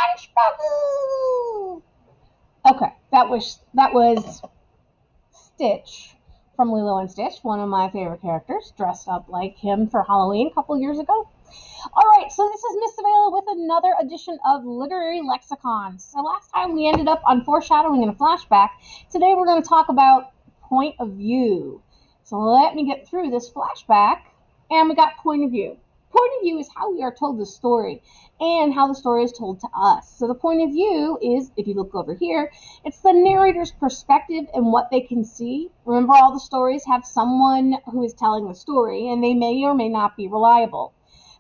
Lunchbugs! Okay, that was Stitch from Lilo and Stitch, one of my favorite characters, dressed up like him for Halloween a couple years ago. Alright, so this is Miss Savella with another edition of Literary Lexicon. So last time we ended up on foreshadowing and a flashback. Today we're going to talk about point of view. So let me get through this flashback, and we got point of view. Point of view is how we are told the story and how the story is told to us. So the point of view is, if you look over here, it's the narrator's perspective and what they can see. Remember, all the stories have someone who is telling the story, and they may or may not be reliable.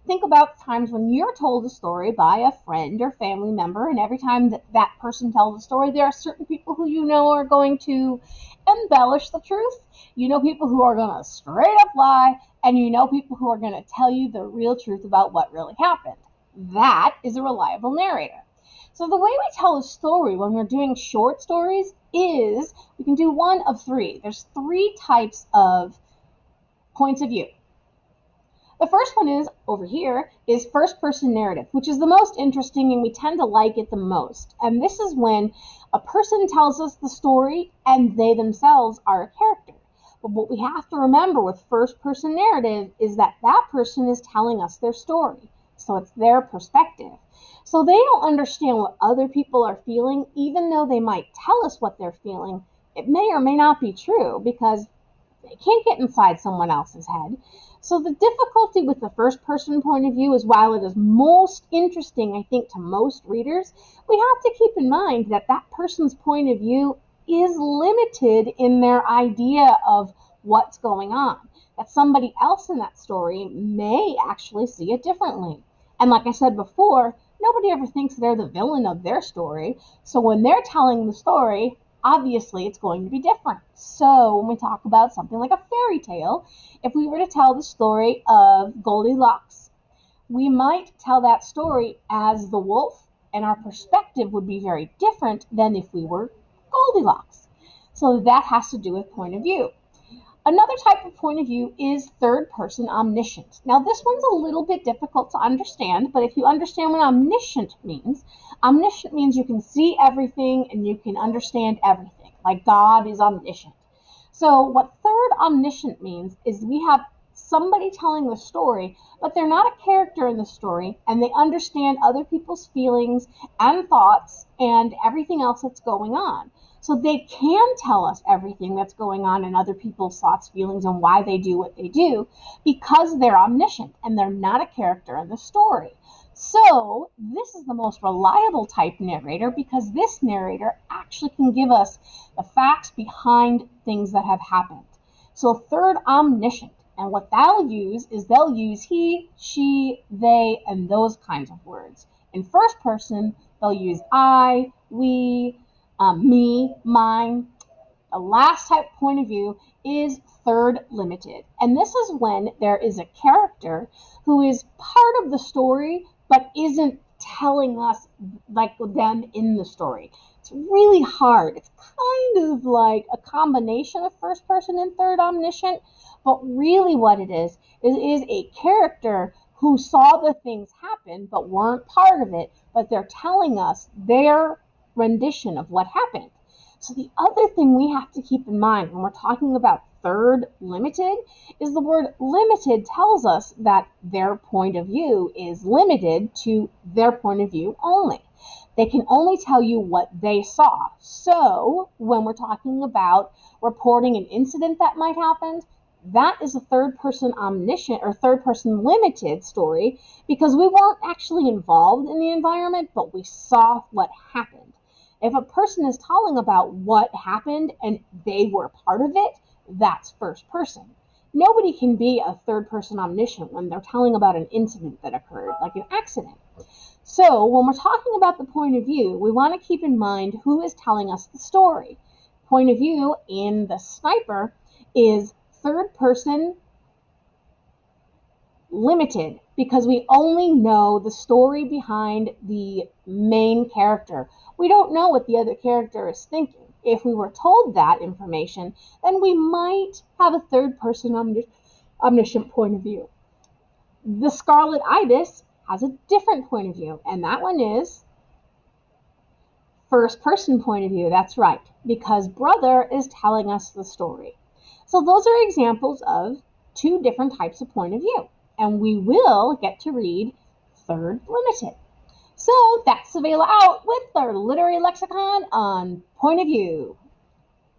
Think about times when you're told a story by a friend or family member, and every time that person tells a story, there are certain people who you know are going to embellish the truth. You know people who are going to straight up lie, and you know people who are going to tell you the real truth about what really happened. That is a reliable narrator. So the way we tell a story when we're doing short stories is we can do one of three. There's three types of points of view. The first one is, over here, is first-person narrative, which is the most interesting, and we tend to like it the most. And this is when a person tells us the story and they themselves are a character. But what we have to remember with first-person narrative is that that person is telling us their story. So it's their perspective. So they don't understand what other people are feeling, even though they might tell us what they're feeling. It may or may not be true because they can't get inside someone else's head. So the difficulty with the first-person point of view is, while it is most interesting, I think, to most readers, we have to keep in mind that that person's point of view is limited in their idea of what's going on. That somebody else in that story may actually see it differently. And like I said before, nobody ever thinks they're the villain of their story. So when they're telling the story, obviously it's going to be different. So when we talk about something like a fairy tale, if we were to tell the story of Goldilocks, we might tell that story as the wolf, and our perspective would be very different than if we were Goldilocks. So that has to do with point of view. Another type of point of view is third-person omniscient. Now this one's a little bit difficult to understand, but if you understand what omniscient means you can see everything and you can understand everything, like God is omniscient. So what third omniscient means is we have somebody telling the story, but they're not a character in the story, and they understand other people's feelings and thoughts and everything else that's going on. So they can tell us everything that's going on in other people's thoughts, feelings, and why they do what they do because they're omniscient and they're not a character in the story. So this is the most reliable type narrator because this narrator actually can give us the facts behind things that have happened. So third omniscient. And what they'll use is they'll use he, she, they, and those kinds of words. In first person, they'll use I, we, me, mine. The last type point of view is third limited. And this is when there is a character who is part of the story but isn't telling us like them in the story. It's really hard. It's kind of like a combination of first person and third omniscient, but really what it is a character who saw the things happen but weren't part of it, but they're telling us their rendition of what happened. So the other thing we have to keep in mind when we're talking about third limited is the word limited tells us that their point of view is limited to their point of view only. They can only tell you what they saw. So when we're talking about reporting an incident that might happen, that is a third-person omniscient or third-person limited story because we weren't actually involved in the environment, but we saw what happened. If a person is telling about what happened and they were part of it, that's first person. Nobody can be a third-person omniscient when they're telling about an incident that occurred, like an accident. So when we're talking about the point of view, we want to keep in mind who is telling us the story. Point of view in the Sniper is third person limited because we only know the story behind the main character. We don't know what the other character is thinking. If we were told that information, then we might have a third person omniscient point of view. The Scarlet Ibis has a different point of view, and that one is First person point of view, that's right, because brother is telling us the story. So those are examples of two different types of point of view. And we will get to read third limited. So that's Savela out with our literary lexicon on point of view.